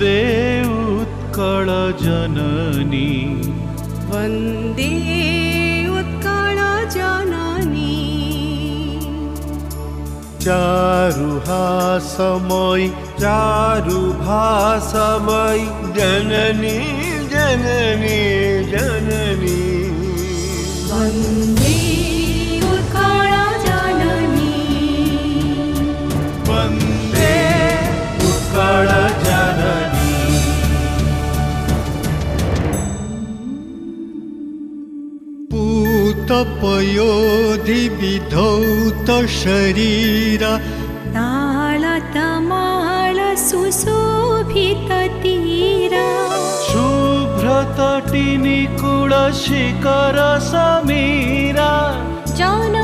वन्दे उत्कल जननी वन्दे उत्कल जननी चारुहासमयी चारुभासमयी जननी जननी जननी वन्दे उत्कल जननी वन्दे उत्कल जननी। पूतपयोधि विधौत शरीरा ताळतमाळ सुशोभित तीरा शुभ्रतटी निकुळ शिखर समीरा जन